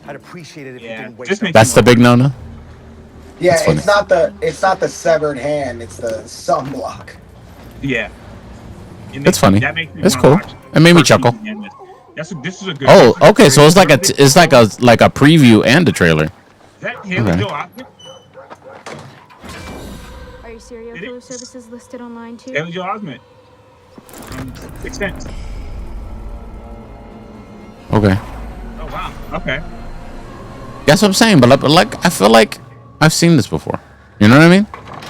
I'd appreciate it if you Yeah. didn't waste Just it. makes That's me the big wanna no-no? Yeah, That's funny. it's not the severed hand. It's the sunblock. Yeah. That's funny. That makes me It's wanna cool. watch It made me first chuckle. season and this is a good. Oh, this is okay. So it's like great- it's like a preview and a trailer. Is that Haley Okay. Joel Osment? Are your serial It killer is. services listed online too? Haley Joel Osment. Sixth Sense. Okay. Oh wow. Okay. That's what I'm saying. But like, I feel like I've seen this before. You know what I mean?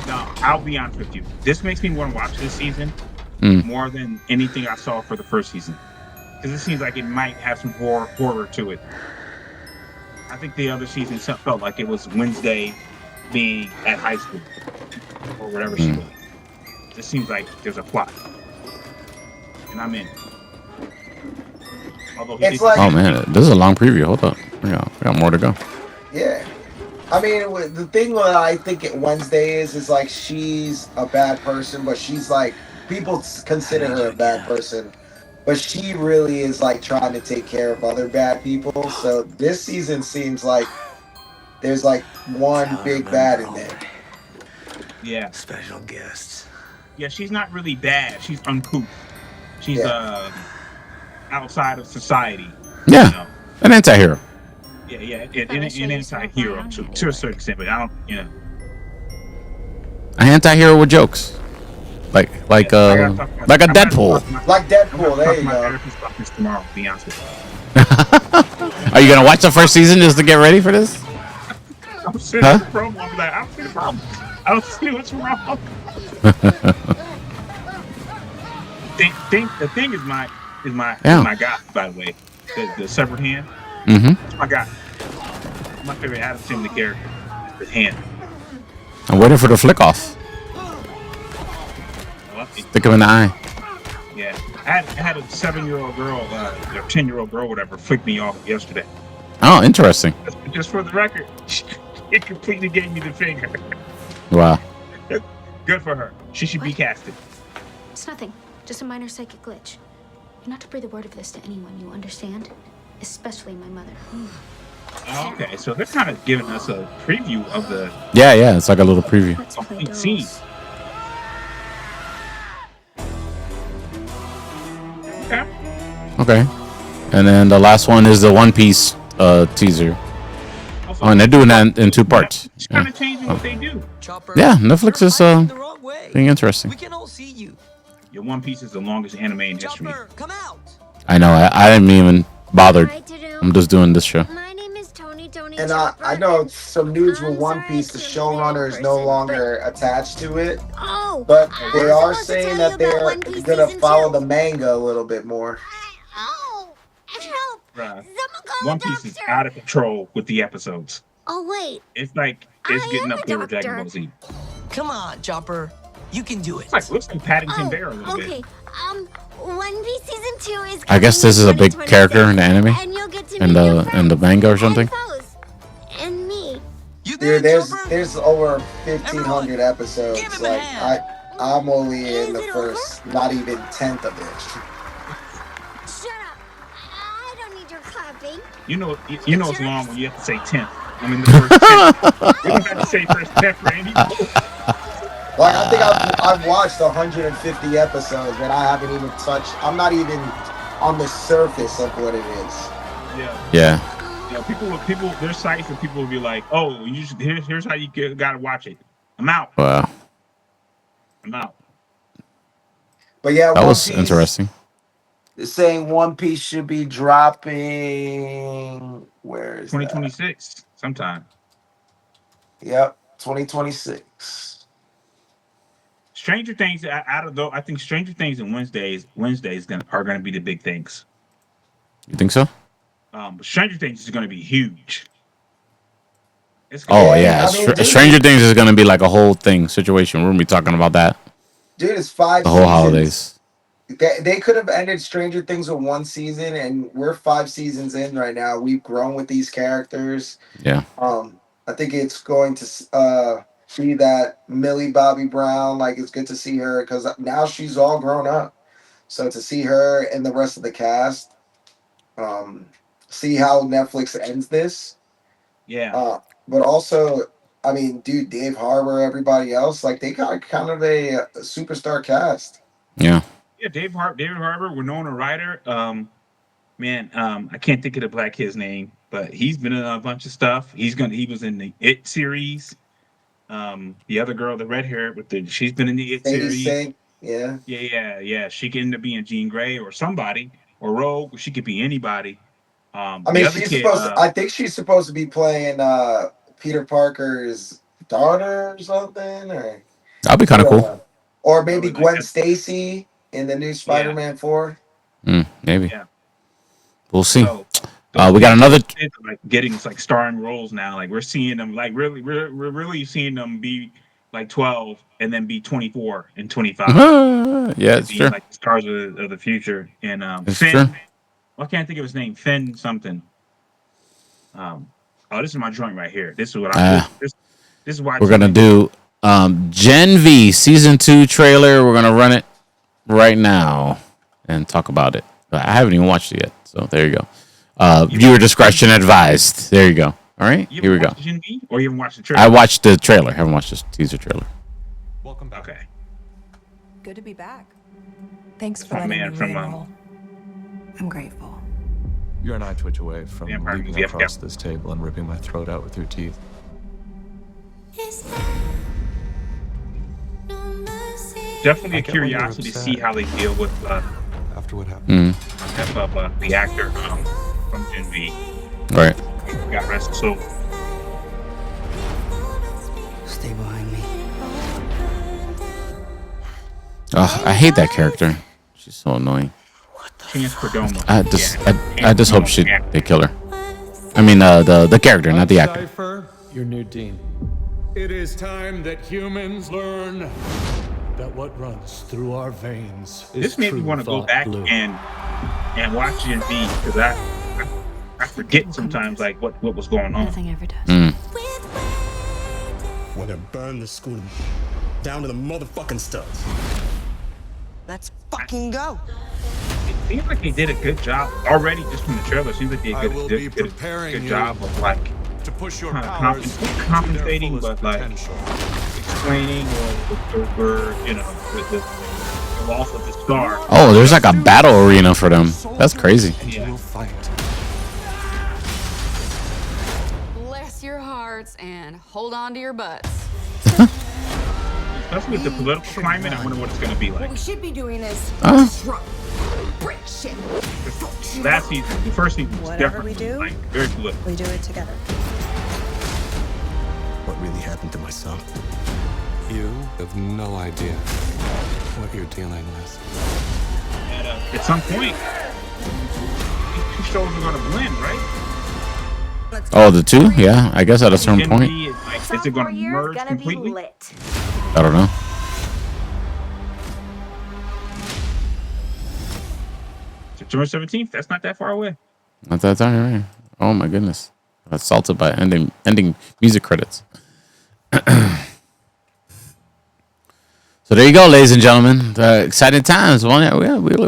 No, I'll be honest with you. This makes me want to watch this season more than anything I saw for the first season, because it seems like it might have some horror to it. I think the other season felt like it was Wednesday being at high school or whatever she was. It seems like there's a plot, and I'm in. Although It's like- Oh man, this is a long preview. Hold up. We got more to go. Yeah. I mean, the thing that I think Wednesday is like she's a bad person, but she's like, people consider her a bad person, but she really is like trying to take care of other bad people. So this season seems like there's like one big bad in there. yeah, Special guests. yeah, she's not really bad. She's uncouth. She's outside of society. Yeah, You know? an anti-hero. Yeah, an anti-hero to a certain extent, but I don't, An anti-hero with jokes, like a Deadpool. Like Deadpool, there you my go. therapist about this tomorrow, to be honest with you. Are you gonna watch the first season just to get ready for this? I'm sitting in the promo, I'm like, I don't see the problem. I don't see what's wrong. The thing is my guy, by the way. The severed hand. Mm-hmm. It's my guy. My favorite Adam Sandler character. The hand. I'm waiting for the flick off. Stick him in the eye. Yeah. I had a 7-year-old girl, or 10-year-old girl, whatever, flick me off yesterday. Oh, interesting. Just for the record, it completely gave me the finger. Wow. Good for her. She should be casted. It's nothing. Just a minor psychic glitch. You're not to breathe a word of this to anyone, you understand? Especially my mother. Okay, so they're kind of giving us a preview of the Yeah. It's like a little preview. Let's play scene. dolls. Okay. Okay. And then the last one is the One Piece teaser. Also, Oh, and they're doing that in 2 parts. It's kind of changing what they do. Chopper, Yeah, Netflix is you're the wrong way. being interesting. We can all see you. Your One Piece is the longest anime in history. Chopper, come out. I know. I didn't even bother. Hi, Doodoo. I'm just doing this show. My name is Tony And Chopper. I know some news with I'm One sorry Piece. The to be showrunner that is no person, longer attached to it, Oh, but I they was are supposed to saying tell that you they're about One Piece gonna season follow 2. the manga a little bit more. Oh, help! Bruh. Someone call One a Piece is doctor. out of control with the episodes. Oh wait, It's like it's I getting am up a there with doctor. Dragon Ball Z. Come on, Chopper. You can do it. It's like looks like Paddington oh, Bear a little okay. bit. One Piece season 2 is. I guess this is a big character in the anime, and you'll get to in meet new the friends manga or and something. foes. And me. You there, Dude, Chopper? there's over 1,500 Everyone, episodes. give him a Like hand. I'm only in Is the it first, not even 10th of it. Shut up! I don't need your You know it's long when you have to say 10th. I mean, the first 10th. You don't have to say first 10th, Randy. Like I think I've watched 150 episodes and I haven't even touched. I'm not even on the surface of what it is. Yeah. You know, people. There's sites where people will be like, "Oh, here's how you gotta watch it." I'm out. Wow. I'm out. But yeah, That One was Piece, interesting. they're saying One Piece should be dropping. Where is that? 2026 sometime. Yep, 2026. Stranger Things I think Stranger Things and Wednesdays are gonna be the big things. You think so? But Stranger Things is gonna be huge. It's gonna Oh be yeah, I mean, dude, Stranger Things is gonna be like a whole thing situation. We're gonna be talking about that dude, it's 5 the whole seasons. holidays. They could have ended Stranger Things with 1 season, and we're 5 seasons in right now. We've grown with these characters. Yeah. I think it's going to be that Millie Bobby Brown. Like it's good to see her because now she's all grown up. So to see her and the rest of the cast, see how Netflix ends this. Yeah. But also, I mean, dude, Dave Harbour, everybody else, like they got kind of a superstar cast. Yeah. Yeah, David Harbour, Winona Ryder. I can't think of the black kid's name, but he's been in a bunch of stuff. He was in the It series. The other girl, the red hair she's been in the It Sadie series. Sink, yeah. Yeah. She could end up being Jean Grey or somebody or Rogue. She could be anybody. I The mean, other she's kid, supposed to, I think she's supposed to be playing Peter Parker's daughter or something, or That'll be kind of cool. Or maybe like Gwen that. Stacy in the new Spider-Man 4. Maybe. Yeah. We'll see. So, we got another. Kids are, like getting like starring roles now. Like we're seeing them. Like really, we're really seeing them be like 12 and then be 24 and 25. Yeah, it's true. Like the stars of the future. And It's Finn. true. I can't think of his name. Finn something. This is my joint right here. This is what this is why We're gonna do Gen V season 2 trailer. We're gonna run it right now and talk about it. I haven't even watched it yet, so there you go. Viewer discretion advised. There you go. All right, here we go. Gen V, or you haven't watched the trailer? I watched the trailer. Haven't watched this teaser trailer. Welcome back. Okay. Good to be back. Thanks for my letting man me from, re-enroll. I'm grateful. You're an eye twitch away from leaping across this table and ripping my throat out with your teeth. Definitely a curiosity to see how they deal with after what happened. The actor from Gen V. Right. Got rest soul. Stay behind me. Oh, I hate that character. She's so annoying. Chance Perdomo. I just hope they kill her. I mean, the character, not the actor. Cypher, your new dean. It is time that humans learn that what runs through our veins is This made me want to go back and watch Gen V because I forget sometimes like what was going on. Nothing ever does. Want to burn the school down to the motherfucking studs. Let's fucking go. It seems like they did a good job already just from the trailer. It seems like they did a good job of like to push your compensating, but like explaining or the loss of the star. Oh, there's like a battle arena for them. That's crazy. Yeah. Bless your hearts and hold on to your butts. Especially with the political climate, I wonder what it's going to be like. What we should be doing is break shit. Last season, the first season was Whatever definitely we do, like very political. we do it together. What really happened to my son? You have no idea what you're dealing with. And, at some point, these two shows are going to blend, right? Oh, the two? Yeah, I guess at a certain point. Is it going to merge completely? I don't know. September 17th. That's not that far away. Not that time, right? Oh my goodness. Assaulted by ending music credits. So there you go, ladies and gentlemen. Exciting times. Well,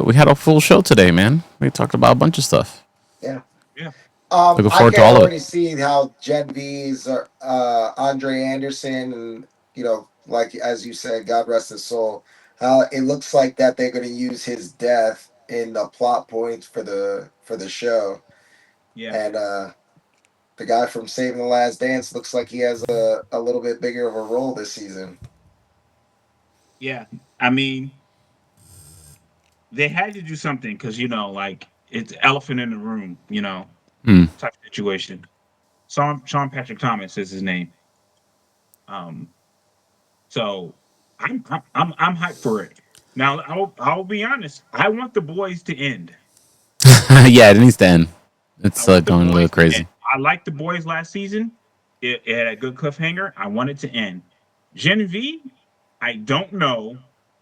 we had a full show today, man. We talked about a bunch of stuff. Yeah. Looking I forward to can all of already it. see how Gen V's Andre Anderson and like as you said, God rest his soul. How it looks like that they're going to use his death in the plot points for the show, Yeah, and the guy from Saving the Last Dance looks like he has a little bit bigger of a role this season. yeah. I mean, they had to do something because like it's elephant in the room, Hmm. type situation. Sean Patrick Thomas is his name. Um, so I'm hyped for it. Now I'll be honest. I want the boys to end. Yeah, it needs to end. I It's want the going a little boys to end. crazy. I liked the boys last season. It had a good cliffhanger. I want it to end. Gen V, I don't know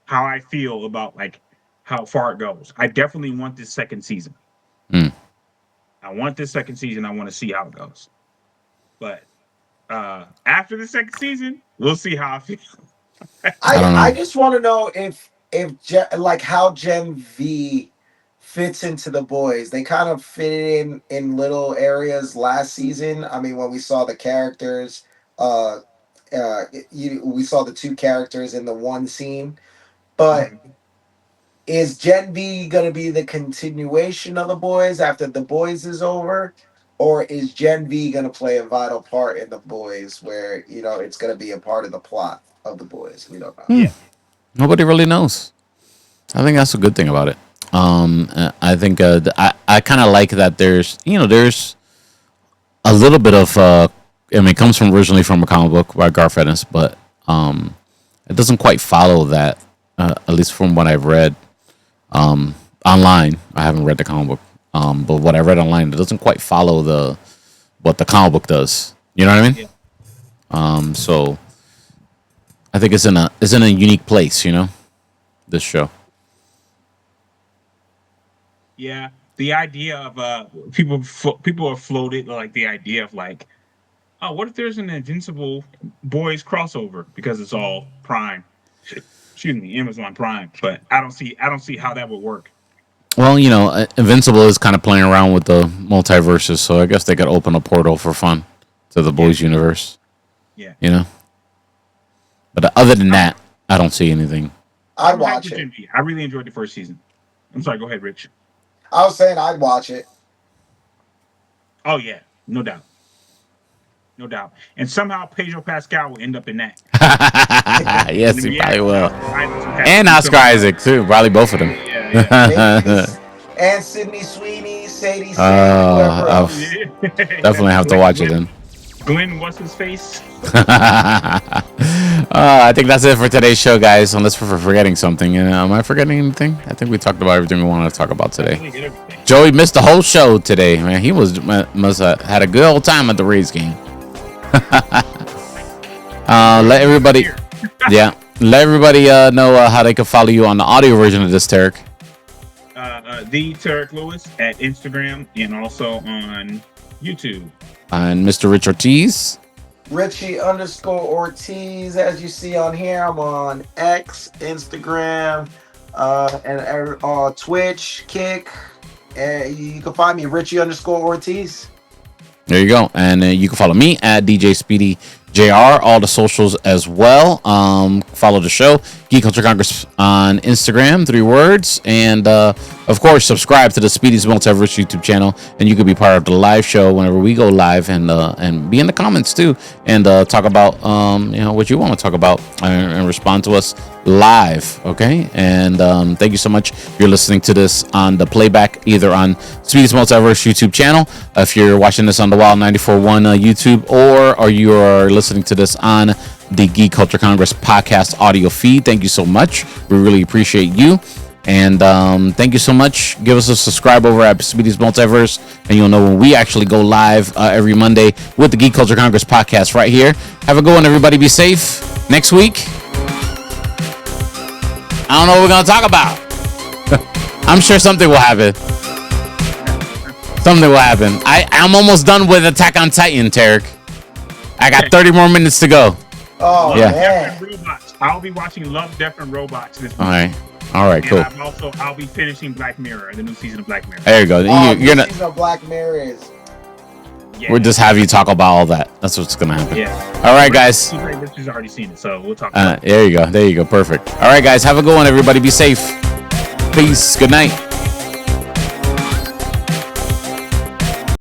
how I feel about like how far it goes. I definitely want this second season. Hmm. I want this second season. I want to see how it goes. But after the second season, we'll see how I feel. I don't I know. just want to know like how Gen V fits into the boys. They kind of fit in little areas last season. I mean, when we saw the characters, uh, we saw the two characters in the one scene. But Mhm. is Gen V gonna be the continuation of the boys after the boys is over? Or is Gen V gonna play a vital part in the boys where, it's gonna be a part of the plot of the boys? We don't know. Hmm. Yeah. Nobody really knows. I think that's a good thing about it. I think I kind of like that. There's a little bit of. I mean, it comes from originally from a comic book by Garth Ennis, but it doesn't quite follow that. At least from what I've read online. I haven't read the comic book, but what I read online, it doesn't quite follow the what the comic book does. You know what I mean? Yeah. So I think it's in a unique place. This show. Yeah. The idea of people have floated like the idea of like, oh, what if there's an Invincible boys crossover because it's all Prime. Excuse me, Amazon Prime. But I don't see how that would work. Well, Invincible is kind of playing around with the multiverses, so I guess they could open a portal for fun to the Yeah. boys' universe. Yeah. But other than that, I don't see anything. I'd I'm hyped watch for it. Gen V. I really enjoyed the first season. I'm sorry, go ahead, Rich. I was saying I'd watch it. Oh yeah, no doubt. No doubt. And somehow Pedro Pascal will end up in that. Yes, And he yeah, probably will. Oscar Isaac will have to And do Oscar something. Isaac too. Probably both of them. Yeah, yeah. Maybe and Sydney Sweeney, Sadie Sink, whoever I'll else. definitely have to watch it then. Glenn, what's his face? I think that's it for today's show, guys. Unless we're forgetting something. Am I forgetting anything? I think we talked about everything we wanted to talk about today. Joey missed the whole show today, man. He must have had a good old time at the Rays game. Let everybody, let everybody know how they can follow you on the audio version of this, Tarek. The Tarek Lewis at Instagram and also on YouTube. And Mr. Rich Ortiz. Richie_Ortiz, as you see on here. I'm on X, Instagram, and Twitch, Kick. You can find me Richie_Ortiz. There you go. And you can follow me at DJ Speedy JR, all the socials as well. Follow the show, Geek Culture Congress on Instagram, 3 words. And of course, subscribe to the Speedy's Multiverse YouTube channel, and you could be part of the live show whenever we go live, and be in the comments too, and talk about what you want to talk about, and respond to us live. Okay. And thank you so much. You're listening to this on the playback, either on Speedy's Multiverse YouTube channel, if you're watching this on the Wild 94.1 YouTube, or you are listening to this on the Geek Culture Congress podcast audio feed. Thank you so much. We really appreciate you. And thank you so much. Give us a subscribe over at Speedy's Multiverse, and you'll know when we actually go live every Monday with the Geek Culture Congress podcast right here. Have a good one, everybody. Be safe. Next week, I don't know what we're going to talk about. I'm sure something will happen. Something will happen. I'm almost done with Attack on Titan, Tarek. I got 30 more minutes to go. Oh, Yeah. man. Death and Robots. I'll be watching Love, Death, and Robots this week. All right, cool. And I'll be finishing Black Mirror, the new season of Black Mirror. There you go. This You're not. season of Black Mirror is Yeah. We'll just have you talk about all that. That's what's gonna happen. Yeah. All right, guys. She's already seen it, so we'll talk about it. There you go. There you go. Perfect. All right, guys. Have a good one, everybody. Be safe. Peace. Good night.